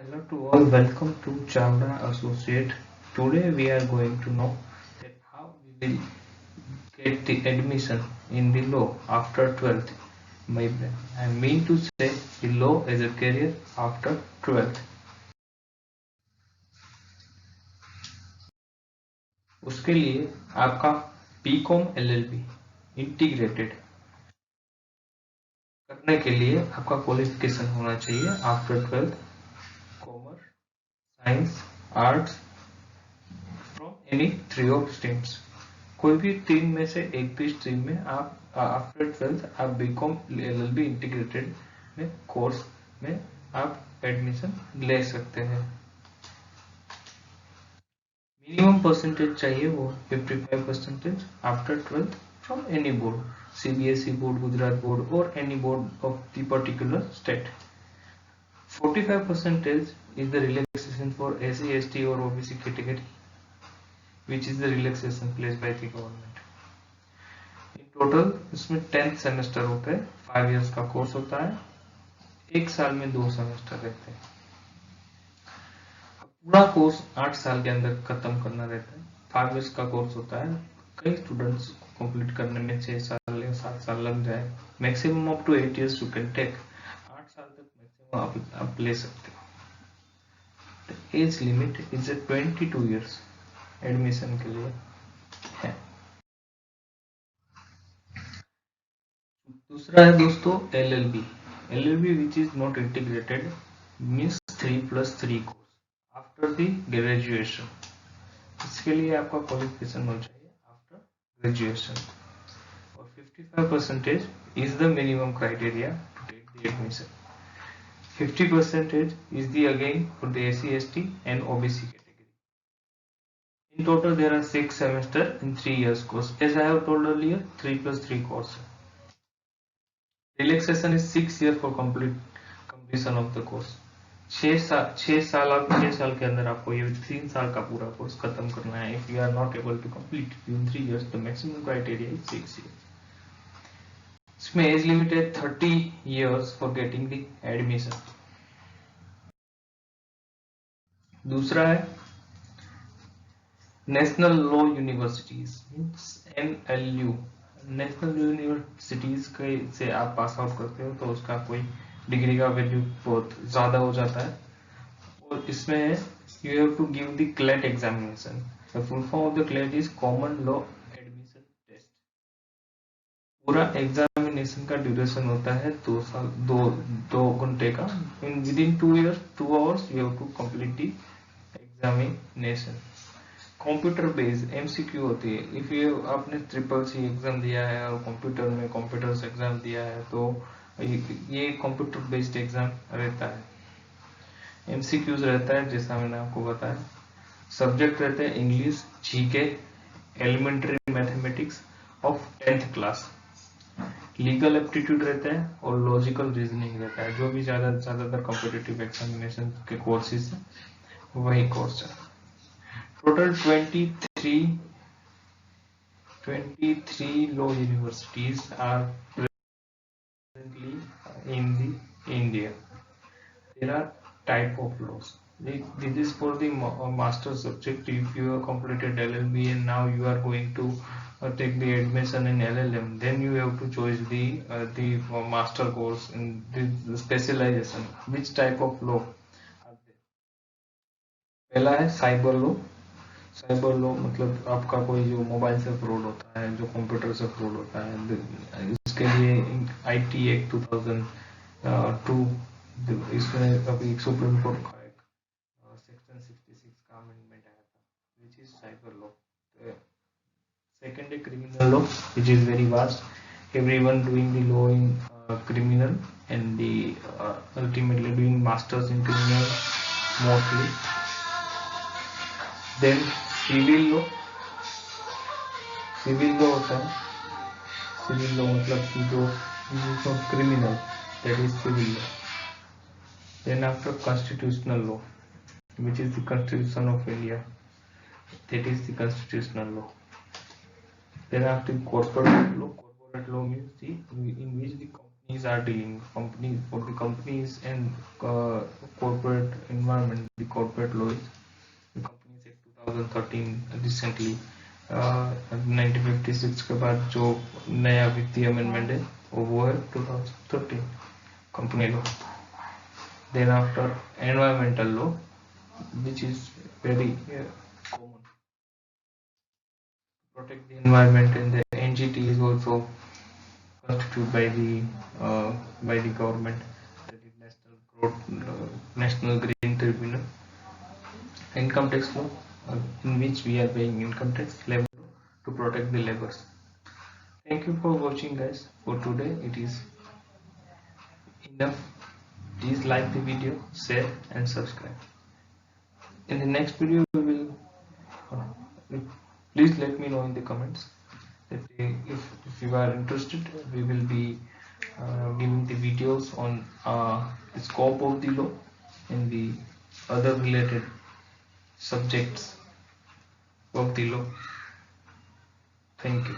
Hello to all, welcome to Chavda Associate. Today we are going to know that how we will get the admission in the law after 12th. I mean to say the law as a career after 12th. उसके लिए आपका BCom LLB integrated करने के लिए आपका qualification होना चाहिए after 12th commerce, science, arts from any three of streams. कोई भी तीन में से एक भी स्ट्रीम में आप आफ्टर 12th आप बीकॉम एलएलबी इंटीग्रेटेड में कोर्स में आप एडमिशन ले सकते हैं। मिनिमम परसेंटेज चाहिए वो 55% after 12th from any board, CBSE board, Gujarat board और any board of the particular state. 45% is the relaxation for SC, ST or OBC category, which is the relaxation placed by the government. In total इसमें 10 semester होते हैं, 5 years का course होता है, एक साल में 2 सेमेस्टर रहते हैं। पूरा कोर्स 8 साल के अंदर खत्म करना रहता है। 5 years का कोर्स होता है, कई स्टूडेंट्स कंप्लीट करने में 6 साल या 7 साल लग जाए। Maximum up to 8 years you can take. 8 साल तक मैक्सिमम आप ले सकते हो। Age limit is 22 years admission के लिए है। दूसरा है दोस्तों LLB. LLB which is not integrated means 3+3 course after the graduation. इसके लिए आपका क्वालिफिकेशन होना चाहिए आफ्टर ग्रेजुएशन और 55% is the minimum criteria to take the admission. 50% is the again for the SC, ST and OBC category. In total there are 6 semester in 3 years course. As I have told earlier, 3+3 course. Relaxation is 6 years for completion of the course. 6 साल के अंदर आपको ये 3 साल का पूरा course खत्म करना है। If you are not able to complete in 3 years, the maximum criteria is 6 years. इसमें एज लिमिट है 30 years for getting the admission. दूसरा है national law universities means NLU। National universities से आप पास आउट करते हो तो उसका कोई डिग्री का वैल्यू बहुत ज्यादा हो जाता है और इसमें you have to give the CLAT examination. The full form of the CLAT is common law admission test. पूरा एग्जामिनेशन का ड्यूरेशन होता है 2 घंटे का। In within 2 years 2 hours you have to complete the examination. Computer based MCQ होती है। If you आपने CCC exam दिया है और कंप्यूटर में कंप्यूटर्स एग्जाम दिया है तो ये कंप्यूटर बेस्ड एग्जाम रहता है। MCQs रहता है जैसा मैंने आपको बताया। सब्जेक्ट रहते हैं English, GK, elementary mathematics of 10th class. Legal aptitude रहता है और लॉजिकल रीजनिंग रहता है। जो भी ज्यादातर कॉम्पिटिटिव एग्जामिनेशन के कोर्सेज है वही कोर्स है। Total 23 law universities are presently in the India. There are type of laws. This is for the master subject. If you have completed LLB and now you are going to take the admission in LLM, then you have to choose the master course in the specialization. Which type of law are there? पहला है cyber law. Cyber law मतलब आपका कोई जो mobile से fraud होता है, जो कंप्यूटर से फ्रॉड होता है, इसके लिए IT एक्ट 2002 इसमें अभी सुप्रीम कोर्ट का एक सेक्शन 66 का अमेंडमेंट आया था which is cyber law. Second है criminal law which is very vast. Everyone doing the law in criminal and the ultimately doing masters in criminal mostly. Then civil law. Civil law होता है, civil law मतलब कि जो criminal, that is civil law. Then after constitutional law, which is the constitution of India, that is the constitutional law. Then after corporate law. Corporate law means in which the companies are dealing with companies for the companies and corporate environment. The corporate law is the Companies Act 2013 recently 1956 के बाद जो नया वित्तीय amendment है वो है 2013 company law. Then after environmental law, which is very common to protect the environment, and the NGT is also constituted by the government, that is National Green Tribunal. Income tax law, in which we are paying income tax, labor law, to protect the laborers. Thank you for watching, guys. For today it is enough. Please like the video, share and subscribe. In the next video we will please let me know in the comments that if you are interested, we will be giving the videos on the scope of the law and the other related subjects of the law. Thank you.